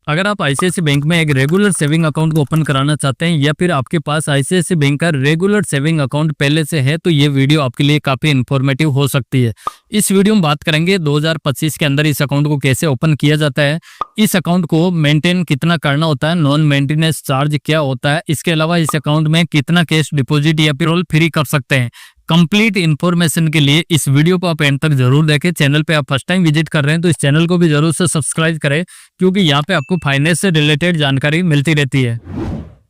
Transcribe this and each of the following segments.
अगर आप ICIC bank में एक रेगुलर सेविंग अकाउंट को ओपन कराना चाहते हैं या फिर आपके पास आईसीआईसी बैंक का रेगुलर सेविंग अकाउंट पहले से है तो ये वीडियो आपके लिए काफी इन्फॉर्मेटिव हो सकती है। इस वीडियो में बात करेंगे 2025 के अंदर इस अकाउंट को कैसे ओपन किया जाता है, इस अकाउंट को मेंटेन कितना करना होता है, नॉन मेंटेनेंस चार्ज क्या होता है, इसके अलावा इस अकाउंट में कितना कैश डिपॉजिट या पेरोल फ्री कर सकते हैं। कंप्लीट इन्फॉर्मेशन के लिए इस वीडियो को आप एंड तक जरूर देखें। चैनल पे आप फर्स्ट टाइम विजिट कर रहे हैं तो इस चैनल को भी जरूर से सब्सक्राइब करें, क्योंकि यहाँ पे आपको फाइनेंस से रिलेटेड जानकारी मिलती रहती है।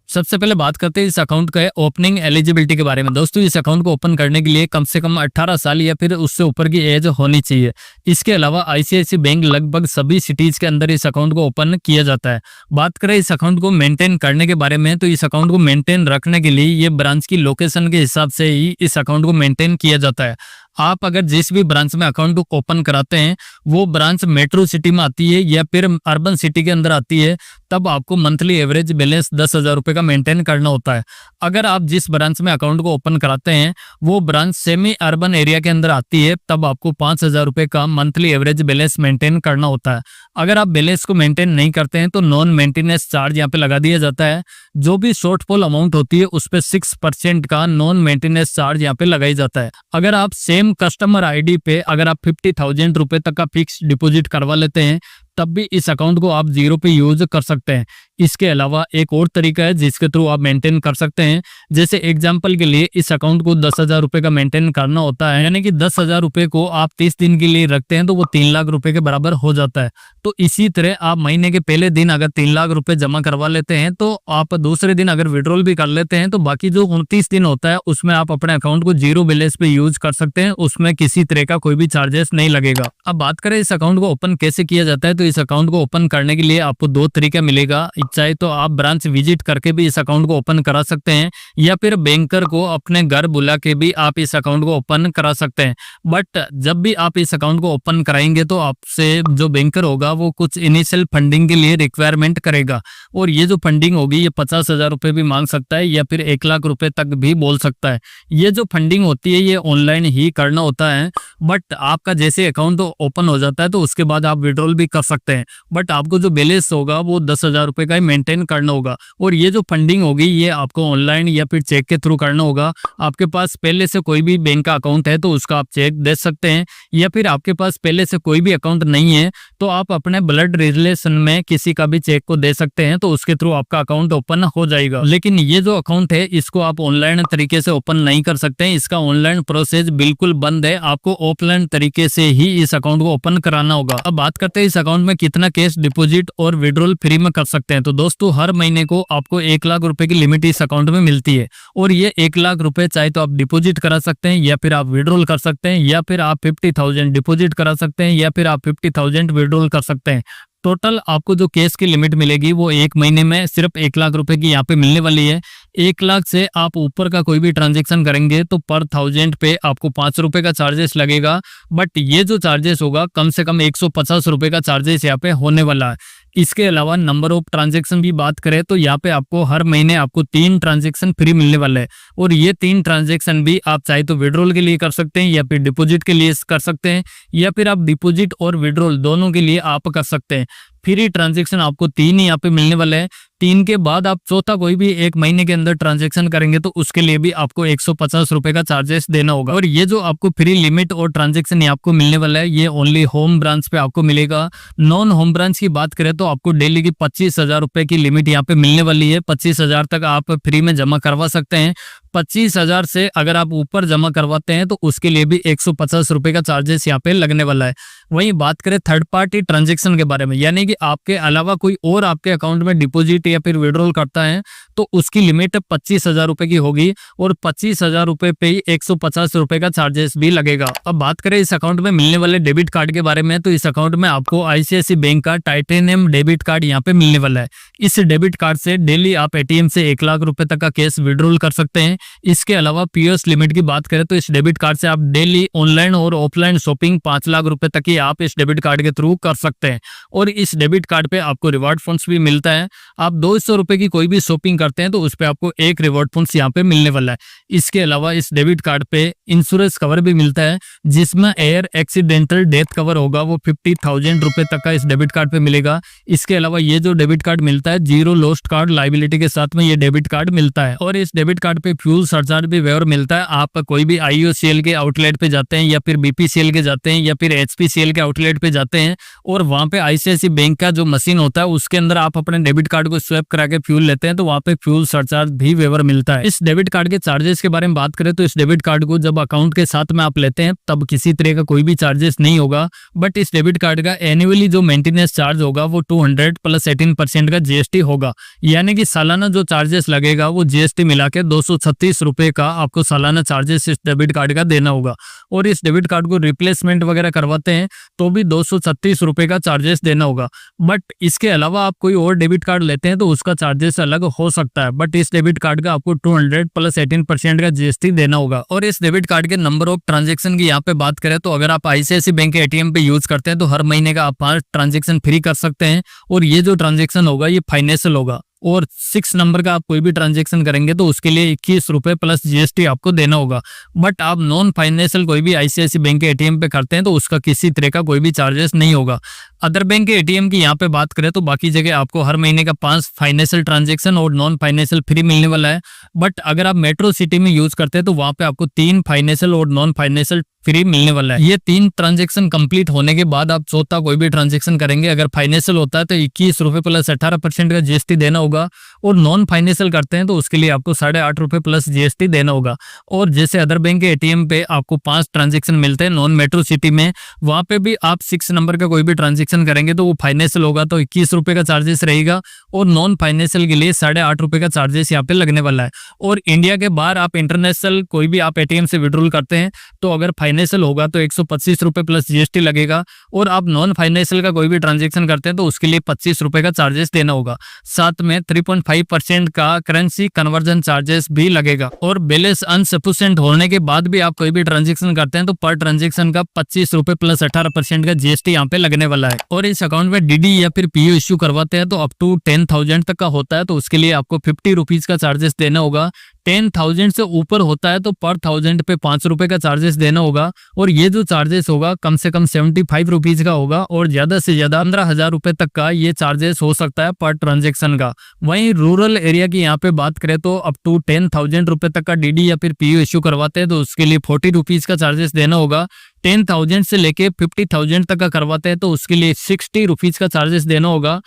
सबसे पहले बात करते हैं इस अकाउंट के ओपनिंग एलिजिबिलिटी के बारे में। दोस्तों, इस अकाउंट को ओपन करने के लिए कम से कम 18 साल या फिर उससे ऊपर की एज होनी चाहिए। इसके अलावा आईसीआईसी बैंक लगभग सभी सिटीज के अंदर इस अकाउंट को ओपन किया जाता है। बात करें इस अकाउंट को मेंटेन करने के बारे में, तो इस अकाउंट को मेंटेन रखने के लिए ये ब्रांच की लोकेशन के हिसाब से ही इस अकाउंट को मेंटेन किया जाता है। आप अगर जिस भी ब्रांच में अकाउंट को ओपन कराते हैं वो ब्रांच मेट्रो सिटी में आती है या फिर अर्बन सिटी के अंदर आती है, तब आपको मंथली एवरेज बैलेंस 10,000 रुपए का मेंटेन करना होता है। अगर आप जिस ब्रांच में अकाउंट को ओपन कराते हैं वो ब्रांच सेमी अर्बन एरिया के अंदर आती है, तब आपको 5,000 रुपए का मंथली एवरेज बैलेंस मेंटेन करना होता है। अगर आप बैलेंस को मेंटेन नहीं करते हैं तो नॉन मेंटेनेंस चार्ज यहाँ पे लगा दिया जाता है। जो भी शॉर्टफॉल अमाउंट होती है उस पर 6% का नॉन मेंटेनेंस चार्ज यहाँ पे लगाई जाता है। अगर आप सेम कस्टमर आईडी पे अगर आप 50,000 रुपए तक का फिक्स डिपॉजिट करवा लेते हैं तब भी इस अकाउंट को आप जीरो पे यूज कर सकते हैं। इसके अलावा एक और तरीका है जिसके थ्रू आप मेंटेन कर सकते हैं। जैसे एग्जांपल के लिए इस अकाउंट को 10,000 रुपए का मेंटेन करना होता है, यानी कि 10,000 रुपए को आप 30 दिन के लिए रखते हैं तो वो 3 लाख रुपए के बराबर हो जाता है। तो इसी तरह आप महीने के पहले दिन अगर 3 लाख रुपए जमा करवा लेते हैं तो आप दूसरे दिन अगर विड्रॉल भी कर लेते हैं तो बाकी जो 29 दिन होता है उसमें आप अपने अकाउंट को जीरो बैलेंस पे यूज कर सकते हैं। उसमें किसी तरह का कोई भी चार्जेस नहीं लगेगा। अब बात करें इस अकाउंट को ओपन कैसे किया जाता है, तो इस अकाउंट को ओपन करने के लिए आपको 2 तरीका मिलेगा। चाहे तो आप ब्रांच विजिट करके भी इस अकाउंट को ओपन करा सकते हैं या फिर बैंकर को अपने घर बुला के भी आप इस अकाउंट को ओपन करा सकते हैं। बट जब भी आप इस अकाउंट को ओपन कराएंगे तो आपसे जो बैंकर होगा वो कुछ इनिशियल फंडिंग के लिए रिक्वायरमेंट करेगा, और ये जो फंडिंग होगी ये 50,000 रुपए भी मांग सकता है या फिर 1 लाख रुपए तक भी बोल सकता है। ये जो फंडिंग होती है ये ऑनलाइन ही करना होता है, बट आपका जैसे अकाउंट ओपन हो जाता है तो उसके बाद आप विड्रॉल भी कर सकते हैं। बट आपको जो बैलेंस होगा वो 10,000 रुपए का ही मेंटेन करना होगा, और ये जो फंडिंग होगी ये आपको ऑनलाइन या फिर चेक के थ्रू करना होगा। आपके पास पहले से कोई भी बैंक का अकाउंट है तो उसका आप चेक दे सकते हैं, या फिर आपके पास पहले से कोई भी अकाउंट नहीं है तो आप अपने ब्लड रिलेशन में किसी का भी चेक को दे सकते हैं, तो उसके थ्रू आपका अकाउंट ओपन हो जाएगा। लेकिन ये जो अकाउंट है इसको आप ऑनलाइन तरीके से ओपन नहीं कर सकते हैं। इसका ऑनलाइन प्रोसेस बिल्कुल बंद है, आपको ऑफलाइन तरीके से ही इस अकाउंट को ओपन कराना होगा। अब बात करते हैं इस अकाउंट में कितना कैश डिपॉजिट और विड्रॉल फ्री में कर सकते हैं। तो दोस्तों, हर महीने को आपको 1 लाख रुपए की लिमिट इस अकाउंट में मिलती है, और ये 1 लाख रुपए चाहे तो आप डिपॉजिट करा सकते हैं या फिर आप विड्रॉल कर सकते हैं, या फिर आप 50,000 डिपॉजिट करा सकते हैं या फिर आप 50,000 विड्रॉल कर सकते हैं। टोटल आपको जो कैश की लिमिट मिलेगी वो 1 महीने में सिर्फ 1 लाख रुपए की यहाँ पे मिलने वाली है। 1 लाख से आप ऊपर का कोई भी ट्रांजेक्शन करेंगे तो पर 1000 पे आपको 5 रुपए का चार्जेस लगेगा, बट ये जो चार्जेस होगा कम से कम 150 रुपए का चार्जेस यहाँ पे होने वाला है। इसके अलावा नंबर ऑफ ट्रांजेक्शन भी बात करें तो यहाँ पे आपको हर महीने आपको 3 ट्रांजेक्शन फ्री मिलने वाले हैं, और ये 3 ट्रांजेक्शन भी आप चाहे तो विड्रॉल के लिए कर सकते हैं या फिर डिपॉजिट के लिए कर सकते हैं, या फिर आप डिपॉजिट और विड्रॉल दोनों के लिए आप कर सकते हैं। फ्री ट्रांजेक्शन आपको 3 ही यहाँ पे मिलने वाले हैं। 3 के बाद आप चौथा कोई भी 1 महीने के अंदर ट्रांजेक्शन करेंगे तो उसके लिए भी आपको 150 रुपए का चार्जेस देना होगा। और ये जो आपको फ्री लिमिट और ट्रांजेक्शन आपको मिलने वाला है ये ओनली होम ब्रांच पे आपको मिलेगा। नॉन होम ब्रांच की बात करें तो आपको डेली की 25,000 रुपए की लिमिट यहाँ पे मिलने वाली है। 25,000 तक आप फ्री में जमा करवा सकते हैं। 25,000 से अगर आप ऊपर जमा करवाते हैं तो उसके लिए भी 150 रुपए का चार्जेस यहाँ पे लगने वाला है। वहीं बात करें थर्ड पार्टी ट्रांजेक्शन के बारे में, यानी कि आपके अलावा कोई और आपके अकाउंट में डिपॉजिट या फिर विड्रॉल करता है तो उसकी लिमिट 25,000 रुपए की होगी, और 25,000 रुपए पे ही 150 रुपए का चार्जेस भी लगेगा। अब बात करें इस अकाउंट में मिलने वाले डेबिट कार्ड के बारे में, तो इस अकाउंट में आपको आईसीआईसी बैंक का टाइटेनियम डेबिट कार्ड यहाँ पे मिलने वाला है। इस डेबिट कार्ड से डेली आप एटीएम से 1 लाख रुपए तक का कैश विड्रॉल कर सकते हैं, इसके अलावा पीओएस लिमिट की बात करें तो इस डेबिट कार्ड से आप डेली ऑनलाइन और ऑफलाइन शॉपिंग 5 लाख रुपए तक की आप इस डेबिट कार्ड के थ्रू कर सकते हैं। और इस डेबिट कार्ड पे आपको रिवार्ड फंड्स भी मिलता है। आप 200 रुपए की कोई भी शॉपिंग करते हैं तो उस पे आपको एक रिवार्ड फंड्स यहाँ पे मिलने वाला है। इसके अलावा इस डेबिट कार्ड पे इंश्योरेंस कवर भी मिलता है, जिसमें एयर एक्सीडेंटल डेथ कवर होगा वो 50,000 रुपए तक का इस डेबिट कार्ड पे मिलेगा। इसके अलावा ये जो डेबिट कार्ड मिलता है जीरो लॉस्ट कार्ड लाइबिलिटी के साथ में ये डेबिट कार्ड मिलता है। और इस डेबिट कार्ड पे फ्यूल सरचार्ज भी वेवर मिलता है। आप कोई भी आईओसीएल के आउटलेट पे जाते हैं या फिर बीपीसीएल के जाते हैं या फिर एचपीसीएल के आउटलेट पे जाते हैं और वहां पे आईसीआईसीआई बैंक का जो मशीन होता है उसके अंदर आप अपने डेबिट कार्ड को स्वैप करा के फ्यूल लेते हैं तो वहां पे फ्यूल सरचार्ज भी वेवर मिलता है। इस डेबिट कार्ड के चार्जेस के बारे में बात करें तो इस डेबिट कार्ड को जब अकाउंट के साथ में आप लेते हैं तब किसी तरह का कोई भी चार्जेस नहीं होगा। बट इस डेबिट कार्ड का एनुअली जो मेंटेनेंस चार्ज होगा वो 200 प्लस 18% का जीएसटी होगा, यानी कि सालाना जो चार्जेस लगेगा वो जीएसटी मिला के 236 रुपए का आपको सालाना चार्जेस इस डेबिट कार्ड का देना होगा। और इस डेबिट कार्ड को रिप्लेसमेंट वगैरह करवाते हैं तो भी 236 रुपए का चार्जेस देना होगा। बट इसके अलावा आप कोई और डेबिट कार्ड लेते हैं तो उसका चार्जेस अलग हो सकता है। बट इस डेबिट कार्ड का आपको 200 प्लस 18% का जीएसटी देना होगा। और इस डेबिट कार्ड के नंबर ऑफ ट्रांजेक्शन की यहाँ पे बात करें तो अगर आप आईसीआईसीआई बैंक के एटीएम पे यूज करते हैं तो हर महीने का आप 5 ट्रांजेक्शन फ्री कर सकते हैं। और ये जो ट्रांजेक्शन होगा ये फाइनेंशियल होगा। और 6 नंबर का आप कोई भी ट्रांजेक्शन करेंगे तो उसके लिए 21 रुपए प्लस जीएसटी आपको देना होगा। बट आप नॉन फाइनेंशियल कोई भी आईसीआईसीआई बैंक के एटीएम पे करते हैं तो उसका किसी तरह का कोई भी चार्जेस नहीं होगा। अदर बैंक के एटीएम की यहाँ पे बात करें तो बाकी जगह आपको हर महीने का 5 फाइनेंशियल ट्रांजेक्शन और नॉन फाइनेंशियल फ्री मिलने वाला है। बट अगर आप मेट्रो सिटी में यूज करते हैं तो वहां पे आपको 3 फाइनेंशियल और नॉन फाइनेंशियल फ्री मिलने वाला है। ये 3 ट्रांजेक्शन कंप्लीट होने के बाद आप चौथा कोई भी ट्रांजेक्शन करेंगे, अगर फाइनेंशियल होता है तो 21 रुपए प्लस 18% का जीएसटी देना होगा। और नॉन फाइनेंशियल करते हैं तो उसके लिए आपको 8.5 रुपए प्लस जीएसटी देना होगा। और जैसे अदर बैंक के एटीएम पे आपको 5 ट्रांजेक्शन मिलते हैं नॉन मेट्रो सिटी में, वहां पे भी आप 6 नंबर का कोई भी ट्रांजेक्शन करेंगे तो वो फाइनेंशियल होगा तो 21 रुपए का चार्जेस रहेगा। और नॉन फाइनेंशियल के लिए 8.5 रुपए का चार्जेस यहाँ पे लगने वाला है। और इंडिया के बाहर आप इंटरनेशनल कोई भी आप एटीएम से विड्रॉल करते हैं तो अगर फाइनेंशियल होगा तो 125 रुपए प्लस जीएसटी लगेगा। और आप नॉन फाइनेंशियल का कोई भी ट्रांजेक्शन करते हैं तो उसके लिए 25 रुपए का चार्जेस देना होगा। साथ में 3.5% का करेंसी कन्वर्जन चार्जेस भी लगेगा। और बैलेंस अनसफिशिएंट होने के बाद भी आप कोई भी ट्रांजेक्शन करते हैं तो पर ट्रांजेक्शन का 25 रुपए प्लस 18% का जीएसटी यहाँ पे लगने वाला है। और इस अकाउंट में डीडी या फिर पीओ इश्यू करवाते हैं तो अप टू 10,000 तक का होता है तो उसके लिए आपको 50 रुपीज का चार्जेस देना होगा। 10,000 से ऊपर होता है तो पर 1000 पे 5 रुपए का चार्जेस देना होगा। और ये जो चार्जेस होगा कम से कम 75 रुपीज का होगा और ज्यादा से ज्यादा 15,000 रुपए तक का ये चार्जेस हो सकता है पर ट्रांजेक्शन का। वहीं रूरल एरिया की यहाँ पे बात करें तो अप टू 10,000 रुपए तक का डीडी या फिर पीओ इश्यू करवाते हैं तो उसके लिए 40 रुपीज का चार्जेस देना होगा। 10,000 से लेके 50,000 तक का करवाते हैं तो उसके लिए 60 रुपीज का चार्जेस देना होगा।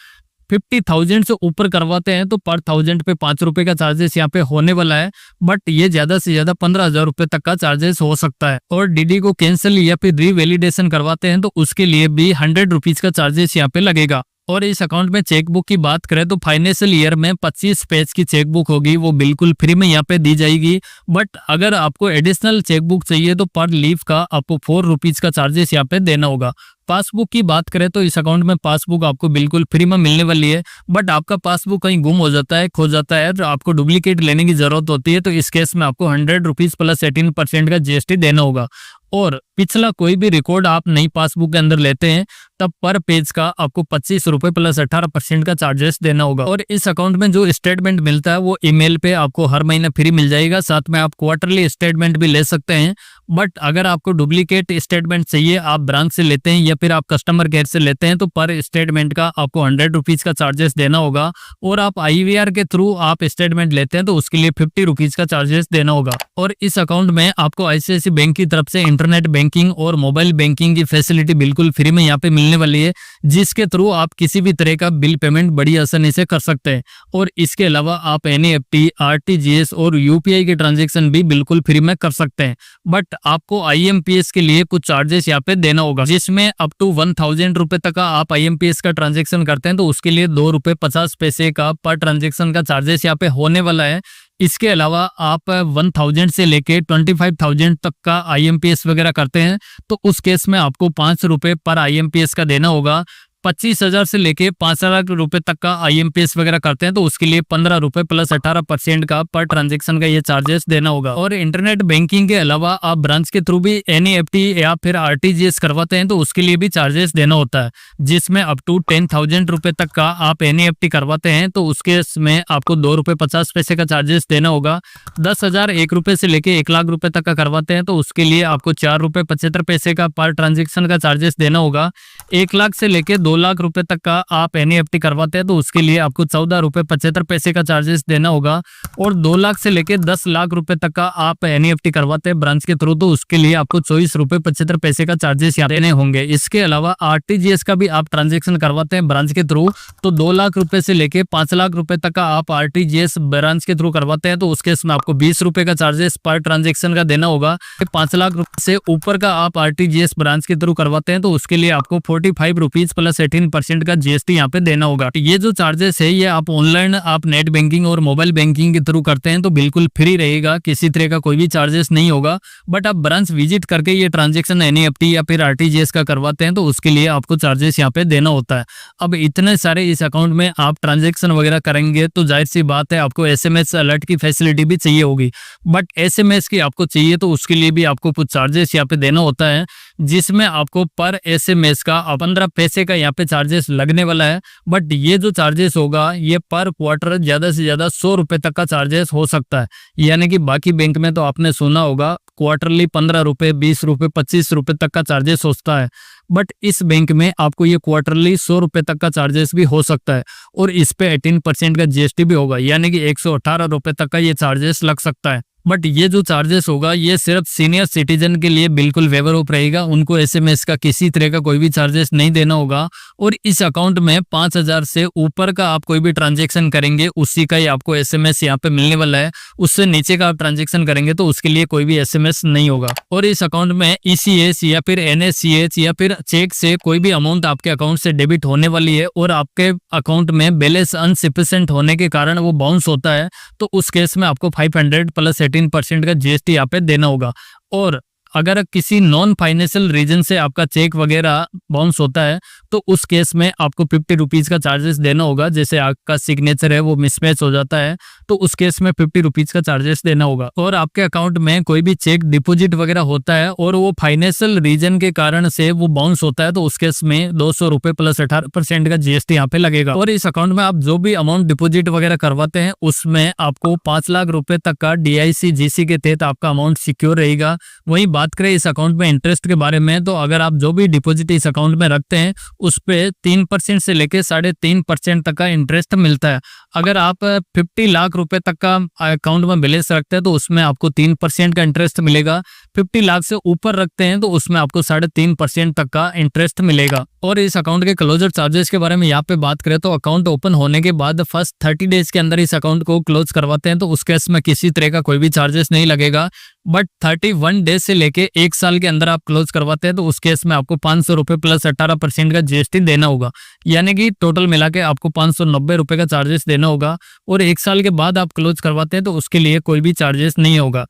50,000 से ऊपर करवाते हैं तो पर 1000 पे 5 रुपए का चार्जेस यहाँ पे होने वाला है। बट ये ज्यादा से ज्यादा 15,000 रुपए तक का चार्जेस हो सकता है। और डीडी को कैंसिल या फिर रीवैलिडेशन करवाते हैं तो उसके लिए भी 100 रुपीज का चार्जेस यहाँ पे लगेगा। और इस अकाउंट में चेकबुक की बात करें तो फाइनेंशियल ईयर में 25 पेज की चेकबुक होगी, वो बिल्कुल फ्री में यहाँ पे दी जाएगी। बट अगर आपको एडिशनल चेकबुक चाहिए तो पर लीफ का आपको 4 रुपीज का चार्जेस यहाँ पे देना होगा। पासबुक की बात करें तो इस अकाउंट में पासबुक आपको बिल्कुल फ्री में मिलने वाली है। बट आपका पासबुक कहीं गुम हो जाता है, खो जाता है तो आपको डुप्लीकेट लेने की जरूरत होती है तो इस केस में आपको 100 रुपीज प्लस 18% का जीएसटी देना होगा। और पिछला कोई भी रिकॉर्ड आप नई पासबुक के अंदर लेते हैं तब पर पेज का आपको 25 रुपए प्लस 18% का चार्जेस देना होगा। और इस अकाउंट में जो स्टेटमेंट मिलता है वो ईमेल पे आपको हर महीने फ्री मिल जाएगा। साथ में आप क्वार्टरली स्टेटमेंट भी ले सकते हैं। बट अगर आपको डुप्लीकेट स्टेटमेंट चाहिए, आप ब्रांच से लेते हैं या फिर आप कस्टमर केयर से लेते हैं तो पर स्टेटमेंट का आपको 100 रुपीज का चार्जेस देना होगा। और आप आईवीआर के थ्रू आप स्टेटमेंट लेते हैं तो उसके लिए 50 रुपीज का चार्जेस देना होगा। और इस अकाउंट में आपको आईसीआईसीआई बैंक की तरफ से इंटरनेट बैंकिंग और मोबाइल बैंकिंग की फैसिलिटी बिल्कुल फ्री में यहाँ पे मिलने वाली है, जिसके थ्रू आप किसी भी तरह का बिल पेमेंट बड़ी आसानी से कर सकते हैं। और इसके अलावा आप एनईएफटी, आरटीजीएस और यूपीआई के ट्रांजेक्शन भी बिल्कुल फ्री में कर सकते हैं। बट आपको आईएमपीएस के लिए कुछ चार्जेस यहाँ पे देना होगा, जिसमें अप टू 1000 रुपए तक का आप आईएमपीएस का ट्रांजेक्शन करते हैं तो उसके लिए 2 रुपए 50 पैसे का पर ट्रांजेक्शन का चार्जेस यहाँ पे होने वाला है। इसके अलावा आप 1000 से लेके 25,000 तक का आईएमपीएस वगैरह करते हैं तो उस केस में आपको 5 रुपए पर आईएमपीएस का देना होगा। 25,000 से लेके 5 लाख रुपए तक का IMPS वगैरह करते हैं तो उसके लिए 15 रुपए प्लस 18% का पर ट्रांजेक्शन का ये चार्जेस देना होगा। और इंटरनेट बैंकिंग के अलावा आप ब्रांच के थ्रू भी NEFT या फिर RTGS करवाते हैं तो उसके लिए भी चार्जेस देना होता है, जिसमें अप टू 10,000 रुपए तक का आप NEFT करवाते हैं तो उसके में आपको 2 रुपए 50 पैसे का चार्जेस देना होगा। 10,000 1 रुपए से लेके 1 लाख रुपए तक का करवाते हैं तो उसके लिए आपको 4 रुपए 75 पैसे का पर ट्रांजेक्शन का चार्जेस देना होगा। 1 लाख से लेके 2 लाख रुपए तक का आप NEFT करवाते हैं तो उसके लिए आपको 14 रुपए 75 पैसे का चार्जेस देना होगा। और 2 लाख से लेके 10 लाख रुपए तक का आप NEFT करवाते हैं ब्रांच के थ्रू तो उसके लिए आपको 24 रुपए 75 पैसे का चार्जेस यहाँ देने होंगे। इसके अलावा RTGS का भी आप ट्रांजेक्शन करवाते हैं ब्रांच के थ्रू तो 2 लाख रुपए से लेके 5 लाख रुपए तक का आप RTGS ब्रांच के थ्रू करवाते हैं तो उसके इसमें आपको 20 रुपए का चार्जेस पर ट्रांजेक्शन का देना होगा। 5 लाख रुपए से ऊपर का आप RTGS ब्रांच के थ्रू करवाते हैं तो उसके लिए आपको 45 रुपीज प्लस 18% का GST यहाँ पे देना होगा। ये जो चार्जेस है ये आप ऑनलाइन आप नेट बैंकिंग और मोबाइल बैंकिंग के थ्रू करते हैं तो बिल्कुल फ्री रहेगा, किसी तरह का कोई भी चार्जेस नहीं होगा। बट आप ब्रांच विजिट करके ये ट्रांजेक्शन NEFT या फिर RTGS का करवाते हैं तो उसके लिए आपको चार्जेस यहाँ पे देना होता है। अब इतने सारे इस अकाउंट में आप ट्रांजेक्शन वगैरह करेंगे तो जाहिर सी बात है आपको SMS अलर्ट की फैसिलिटी भी चाहिए होगी। बट SMS की आपको चाहिए तो उसके लिए भी आपको कुछ चार्जेस यहाँ पे देना होता है, जिसमें आपको पर SMS का 15 पैसे का यहाँ पे चार्जेस लगने वाला है। बट ये जो चार्जेस होगा ये पर क्वार्टर ज्यादा से ज्यादा 100 रुपए तक का चार्जेस हो सकता है। यानी कि बाकी बैंक में तो आपने सुना होगा क्वार्टरली 15 रुपए 20 रुपए 25 रुपए तक का चार्जेस होता है, बट इस बैंक में आपको ये क्वार्टरली 100 रुपए तक का चार्जेस भी हो सकता है और इस पे 18% का GST भी होगा, यानी कि 118 रुपए तक का ये चार्जेस लग सकता है। बट ये जो चार्जेस होगा ये सिर्फ सीनियर सिटीजन के लिए बिल्कुल वेवर ऑफ रहेगा, उनको SMS का किसी तरह का कोई भी चार्जेस नहीं देना होगा। और इस अकाउंट में 5,000 से ऊपर का आप कोई भी ट्रांजेक्शन करेंगे उसी का ही आपको SMS यहाँ पे मिलने वाला है। उससे नीचे का आप ट्रांजेक्शन करेंगे तो उसके लिए कोई भी SMS नहीं होगा। और इस अकाउंट में ECS या फिर NSCH या फिर चेक से कोई भी अमाउंट आपके अकाउंट से डेबिट होने वाली है और आपके अकाउंट में बैलेंस अनसफिशिएंट होने के कारण वो बाउंस होता है तो उस केस में आपको 500 प्लस 18% का GST यहाँ पे देना होगा। और अगर किसी नॉन फाइनेंशियल रीजन से आपका चेक वगैरह बाउंस होता है तो उस केस में आपको 50 रुपीज का चार्जेस देना होगा। जैसे आपका सिग्नेचर है वो मिसमैच हो जाता है तो उस केस में 50 रुपीज का चार्जेस देना होगा। और आपके अकाउंट में कोई भी चेक डिपॉजिट वगैरह होता है और वो फाइनेंशियल रीजन के कारण से वो बाउंस होता है तो उस केस में 200 रुपए प्लस 18% का GST यहाँ पे लगेगा। और इस अकाउंट में आप जो भी अमाउंट डिपॉजिट वगैरह करवाते हैं उसमें आपको 5 लाख रुपए तक का DIC GC के तहत आपका अमाउंट सिक्योर रहेगा। वहीं बात करें इस अकाउंट में इंटरेस्ट के बारे में तो अगर आप जो भी डिपॉजिट इस अकाउंट में रखते हैं उस पे 3% से लेके 3.5% तक का इंटरेस्ट मिलता है। अगर आप 50 लाख रुपए तक का अकाउंट में बैलेंस रखते हैं तो उसमें आपको 3% का इंटरेस्ट मिलेगा। 50 लाख से ऊपर रखते हैं तो उसमें आपको 3.5% तक का इंटरेस्ट मिलेगा। और इस अकाउंट के क्लोजर चार्जेस के बारे में यहाँ पे बात करें तो अकाउंट ओपन होने के बाद फर्स्ट 30 डेज के अंदर इस अकाउंट को क्लोज करवाते हैं तो उस केस में किसी तरह का कोई भी चार्जेस नहीं लगेगा। बट 31 डेज से लेके 1 साल के अंदर आप क्लोज करवाते हैं तो उस केस में आपको 500 रुपए प्लस 18% का GST देना होगा, यानी कि टोटल मिला के आपको 590 रुपए का चार्जेस देना होगा। और 1 साल के बाद आप क्लोज करवाते हैं तो उसके लिए कोई भी चार्जेस नहीं होगा।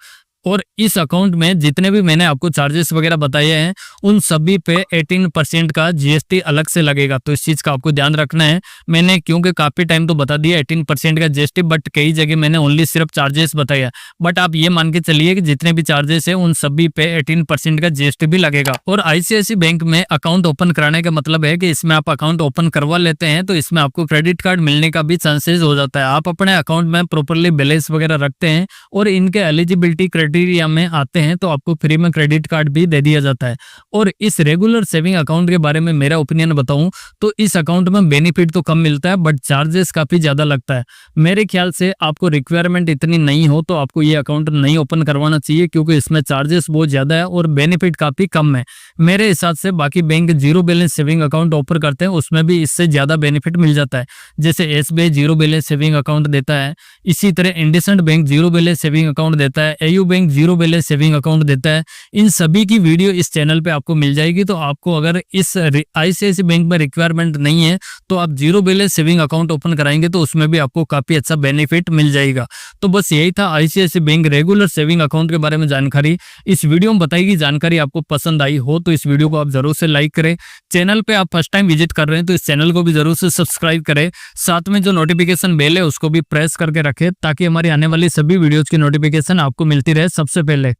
और इस अकाउंट में जितने भी मैंने आपको चार्जेस वगैरह बताए हैं उन सभी पे 18% का GST अलग से लगेगा, तो इस चीज का आपको ध्यान रखना है। मैंने क्योंकि काफी टाइम तो बता दिया 18% का GST, बट कई जगह मैंने ओनली सिर्फ चार्जेस बताया। बट आप ये मान के चलिए कि जितने भी चार्जेस है उन सभी पे 18% का GST भी लगेगा। और ICICI बैंक में अकाउंट ओपन कराने का मतलब है कि इसमें आप अकाउंट ओपन करवा लेते हैं तो इसमें आपको क्रेडिट कार्ड मिलने का भी चांसेस हो जाता है। आप अपने अकाउंट में प्रॉपरली बैलेंस वगैरह रखते हैं और इनके एलिजिबिलिटी क्राइटेरिया में आते हैं तो आपको फ्री में क्रेडिट कार्ड भी दे दिया जाता है। और इस रेगुलर सेविंग अकाउंट के बारे में मेरा ओपिनियन बताऊं तो इस अकाउंट में बेनिफिट तो कम मिलता है बट चार्जेस काफी ज्यादा लगता है। मेरे ख्याल से आपको रिक्वायरमेंट इतनी नहीं हो तो आपको ये अकाउंट नहीं ओपन करवाना चाहिए, क्योंकि इसमें चार्जेस बहुत ज्यादा है और बेनिफिट काफी कम है। मेरे हिसाब से बाकी bank zero balance saving account offer करते हैं उसमें भी इससे ज्यादा बेनिफिट मिल जाता है। जैसे SBI zero balance saving account देता है, इसी तरह IndusInd bank zero balance saving account देता है, AU bank bank zero balance saving account देता है, इन सभी की वीडियो इस चैनल पे आपको मिल जाएगी। तो आपको अगर इस आईसीआईसीआई बैंक में रिक्वायरमेंट नहीं है तो आप zero balance saving account open कराएंगे तो उसमें भी आपको काफी अच्छा बेनिफिट मिल जाएगा। तो बस यही था ICICI bank regular saving account के बारे में जानकारी। इस वीडियो में बताई गई जानकारी आपको पसंद आई हो तो इस वीडियो को आप जरूर से लाइक करें। चैनल पे आप फर्स्ट टाइम विजिट कर रहे हैं तो इस चैनल को भी जरूर से सब्सक्राइब करें। साथ में जो नोटिफिकेशन बेल है उसको भी प्रेस करके रखें ताकि हमारी आने वाली सभी वीडियोज की नोटिफिकेशन आपको मिलती रहे सबसे पहले।